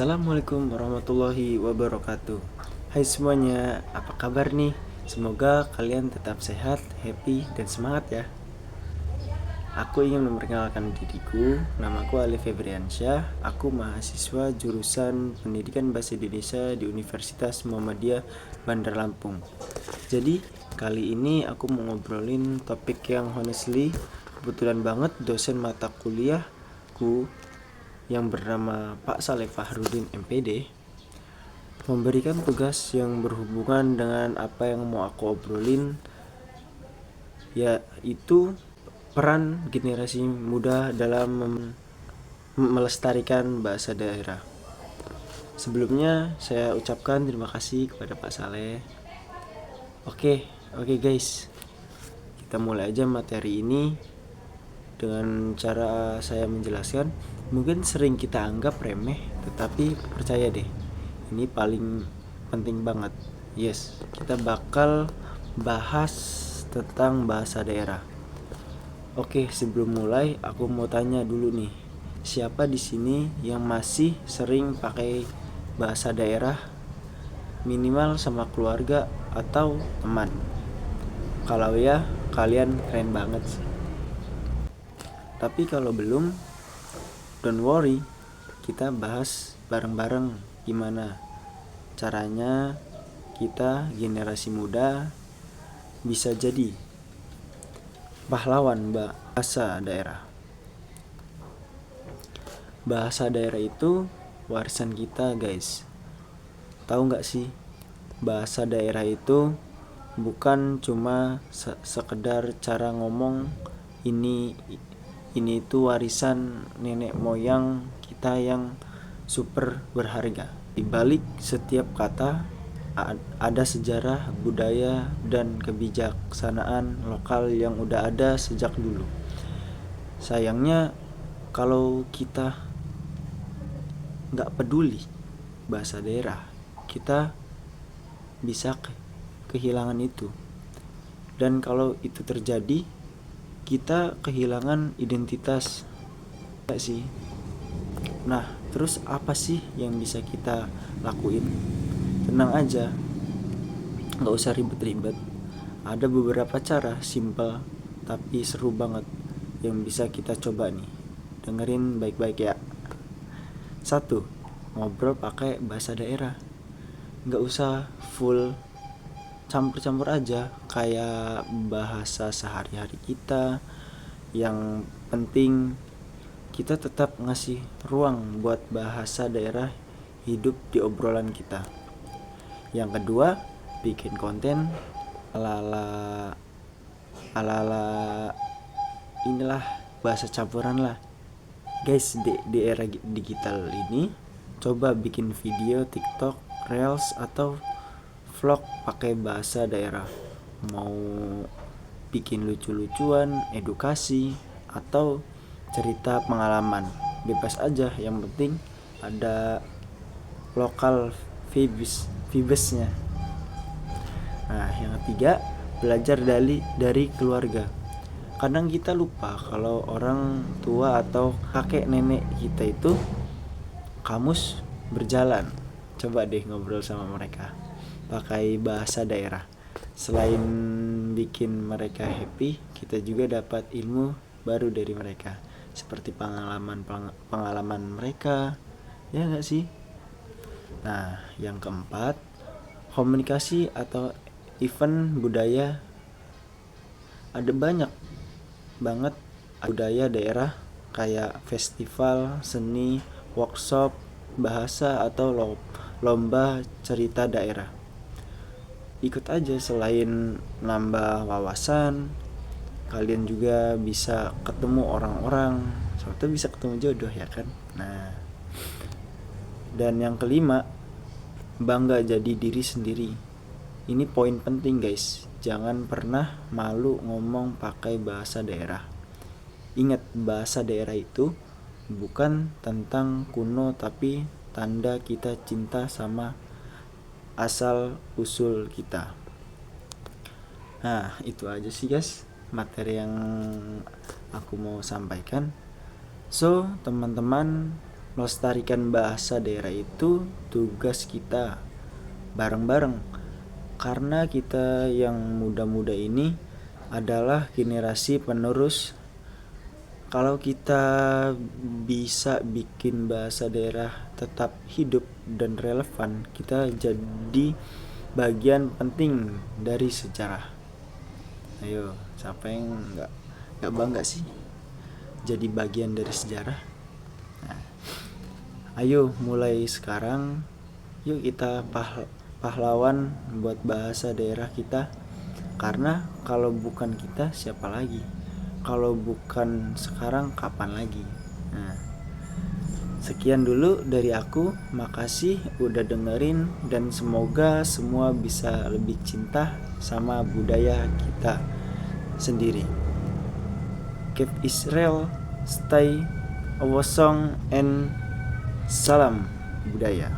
Assalamualaikum warahmatullahi wabarakatuh. Hai semuanya, apa kabar nih? Semoga kalian tetap sehat, happy, dan semangat ya. Aku ingin memperkenalkan diriku. Namaku Ali Febriansyah. Aku mahasiswa jurusan Pendidikan Bahasa Indonesia di Universitas Muhammadiyah Bandar Lampung. Jadi kali ini aku mau ngobrolin topik yang honestly kebetulan banget dosen mata kuliahku yang bernama Pak Saleh Fahrudin MPD memberikan tugas yang berhubungan dengan apa yang mau aku obrolin, yaitu peran generasi muda dalam melestarikan bahasa daerah. Sebelumnya saya ucapkan terima kasih kepada Pak Saleh. Oke guys, kita mulai aja materi ini. Dengan cara saya menjelaskan, mungkin sering kita anggap remeh, tetapi percaya deh, ini paling penting banget. Yes, kita bakal bahas tentang bahasa daerah. Oke, sebelum mulai aku mau tanya dulu nih, siapa di sini yang masih sering pakai bahasa daerah, minimal sama keluarga atau teman? Kalau ya, kalian keren banget sih. Tapi kalau belum, don't worry, kita bahas bareng-bareng gimana caranya kita generasi muda bisa jadi pahlawan bahasa daerah. Bahasa daerah itu warisan kita guys. Tahu gak sih, bahasa daerah itu bukan cuma sekedar cara ngomong, ini itu warisan nenek moyang kita yang super berharga. Di balik setiap kata ada sejarah, budaya, dan kebijaksanaan lokal yang udah ada sejak dulu. Sayangnya kalau kita gak peduli bahasa daerah, kita bisa kehilangan itu. Dan kalau itu terjadi, kita kehilangan identitas, gak sih? Nah, terus apa sih yang bisa kita lakuin? Tenang aja, gak usah ribet-ribet. Ada beberapa cara simple tapi seru banget yang bisa kita coba nih. Dengerin baik-baik ya. 1. Ngobrol pakai bahasa daerah. Gak usah full campur-campur aja kayak bahasa sehari-hari kita. Yang penting kita tetap ngasih ruang buat bahasa daerah hidup di obrolan kita. Yang kedua, bikin konten ala-ala inilah, bahasa campuran lah. Guys, di era digital ini coba bikin video TikTok, Reels, atau vlog pakai bahasa daerah. Mau bikin lucu-lucuan, edukasi, atau cerita pengalaman, bebas aja, yang penting ada lokal vibesnya. Nah, yang ketiga, belajar dari keluarga. Kadang kita lupa kalau orang tua atau kakek nenek kita itu kamus berjalan. Coba deh ngobrol sama mereka pakai bahasa daerah. Selain bikin mereka happy, kita juga dapat ilmu baru dari mereka, seperti pengalaman mereka, ya gak sih? Nah, yang keempat, komunikasi atau event budaya. Ada banyak banget budaya daerah kayak festival, seni, workshop, bahasa, atau lomba cerita daerah. Ikut aja, selain nambah wawasan, kalian juga bisa ketemu orang-orang, suatu bisa ketemu jodoh ya kan. Nah, dan yang kelima, bangga jadi diri sendiri. Ini poin penting guys, jangan pernah malu ngomong pakai bahasa daerah. Ingat, bahasa daerah itu bukan tentang kuno, tapi tanda kita cinta sama asal usul kita. Nah, itu aja sih guys materi yang aku mau sampaikan. So, teman-teman, melestarikan bahasa daerah itu tugas kita bareng-bareng, karena kita yang muda-muda ini adalah generasi penerus. Kalau kita bisa bikin bahasa daerah tetap hidup dan relevan, kita jadi bagian penting dari sejarah. Ayo, siapa yang nggak bangga sih jadi bagian dari sejarah? Nah, ayo mulai sekarang, yuk kita pahlawan buat bahasa daerah kita. Karena kalau bukan kita, siapa lagi? Kalau bukan sekarang, kapan lagi? Nah, sekian dulu dari aku. Makasih udah dengerin, dan semoga semua bisa lebih cinta sama budaya kita sendiri. Keep Israel, stay awesome, and salam budaya.